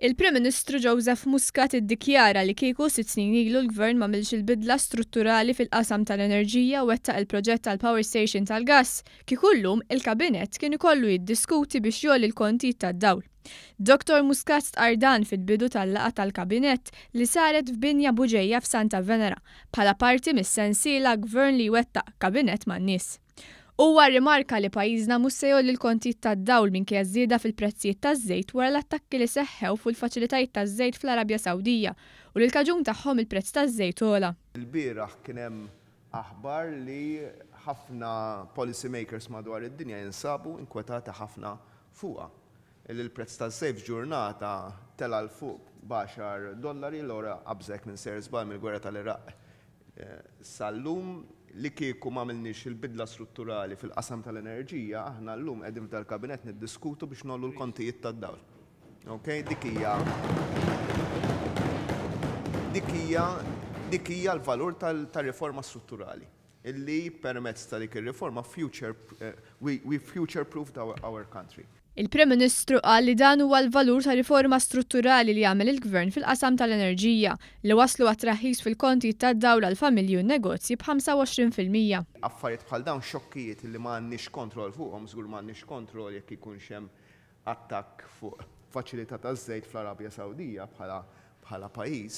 Il-Prim Ministru Joseph Muscat iddikjara li kieku 6 snin ilu l-Gvern m'għamilx il-bidla strutturali fil-qasam tal-enerġija u wettaq il-proġett tal-Power Station tal-gass, kieku llum il-Kabinett kien ikollu jiddiskuti biex jolli l-kontijiet tad-dawl. Dr. Muscat stqardan fil-bidu tal-laqgħa tal-Kabinett li saret f'binja buġejja f'Santa Venera bħala parti mis-sensiela Gvern li jwettaq Kabinett man-nies. Huwa rrimarka li pajjiżna mhux se jolli l-kontijiet tad-dawl minkejja żieda fil-prezzijiet taż-żejt wara l-attakki li seħħew fuq il-faċilitajiet taż-żejt fl-Arabja Sawdija u li l-kaġun tagħhom il-prezz taż-żejt ogħla. Il-bieraħ kien hemm aħbar li ħafna policy makers madwar id-dinja jinsabu inkwetati ħafna fuqha. Il-prezz taż-żejt f'ġurnata tela l fuq $10 l-ora qabżek minn ser żball mill-gwerra tal-Iraq. Sal-lum li kieku m'għamilniex il-bidla strutturali fil-qasam tal-enerġija, aħna llum qegħdin tal-Kabinett niddiskutu biex nollu l-kontijiet tad-dawl. Okay? Dik hija l-valur tal-riforma strutturali. Illi permezz ta' dik ir-riforma we future-proofed our country. Il-Prim Ministru qal li dan huwa l-valur ta' riforma strutturali li jagħmel il-Gvern fil-qasam tal-enerġija li waslu għat-traħħis fil-kontijiet tad-dawl għall-familji u n-negozji b'25%. Affarijiet bħal dawn xokkijiet li m'għandniex kontroll fuqhom, żgur m'għandniex kontroll jekk ikunx hemm attakk fuq faċilità taż-żejt fl-Arabja Sawdija bħala pajjiż.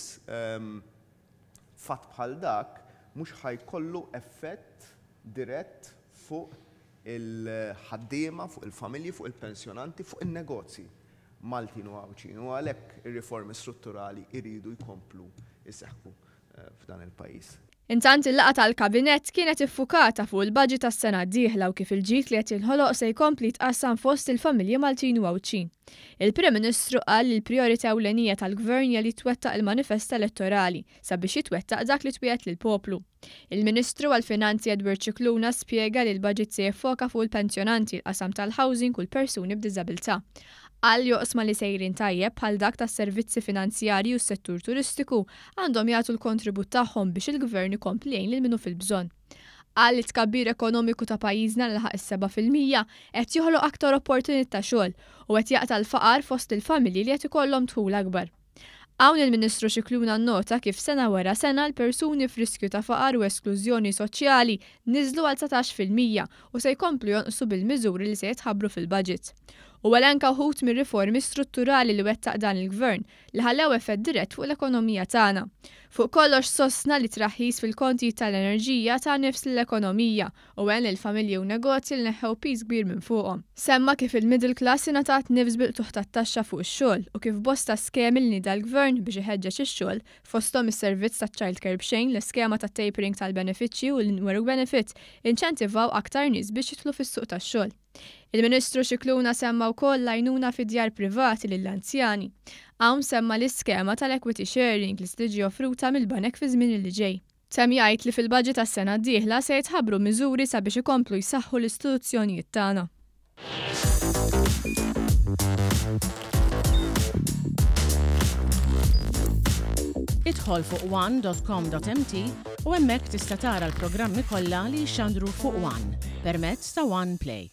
Fatt bħal dak mhux ħajkollu effett dirett fuq il-ħaddiema, fuq il-familji, fuq il-pensjonanti, fuq il-negozji Maltin u Għawċin. U għalhekk ir-riformi strutturali jridu jkomplu jseħħu f'dan il-pajjiż. Intant il-laqgħa tal-Kabinett kienet iffukata fuq il-budget tas-sena d-dieħla u kif il-ġid li qed jinħoloq se jkompli tqassam fost il-familji Maltin u Għawċin. Il-Prim Ministru qal li l-prijorità ewlenija tal-Gvern hija li twettaq il-manifest elettorali sabiex jitwettaq dak li twiegħed lill-poplu. Il-Ministru għall-Finanzi Edward Cicluna spjega li l-budget se jiffoka fuq il-pensjonanti, l-qasam tal-housing u l-persuni b'diżabilità. Qal joqsma li sejrin tajjeb bħal dak tas-servizzi finanzjarji u s-settur turistiku għandhom jagħtu l-kontribut tagħhom biex il-Gvern ikompli jgħin lil minnu fil-bżonn. Qal li tkabbir ekonomiku ta' pajjiżna li ħaq is-7% qed joħloq aktar opportunità ta' xogħol u qed jaqta' l-faqar fost il-familji li qed ikollhom dħul akbar. Hawn il-Ministru Cicluna nnota kif sena wara sena l-persuni f'riskju ta' faqar u esklużjoni soċjali niżlu għal 19% u se jkomplu jonqsu bil-miżuri li se jitħabbru fil-budget. U anke wħud mir-riformi strutturali li wettaq dan il-Gvern li ħallew effett dirett fuq l-ekonomija tagħna. Fuq kollox sostna li traħħis fil-kontijiet tal-enerġija ta' nifs l-ekonomija u għen il-familji u negozji li neħħew piż kbir minn fuqhom. Semma kif il-middle class ingħatat nifs bil-tuħ tat-taxxa fuq ix-xogħol u kif bosta skemi li nida l-Gvern biex iħeġġeġ ix-xogħol fosthom is-servizz tat-child care b'xejn l-iskema tat-tapering tal-benefiċċji u l-work benefit inċentivaw aktar nies biex jidħlu fis-suq tax-xogħol. Il-Ministru Cicluna semma wkoll l-għajnuna fid-djar privati lill-anzjani. Hawn semma l-iskema tal-equity sharing li tiġi offruta mill-banek fi żmien li ġej. Sem jgħid li fil-budget tas-sena d-dieħla se jitħabbru miżuri sabiex ikomplu jsaħħu l-istituzzjonijiet tagħna. Idħol fuq one.com.mt u hemmhekk tista' tara l-programmi kollha li jxandru fuq One permezz ta' One Play.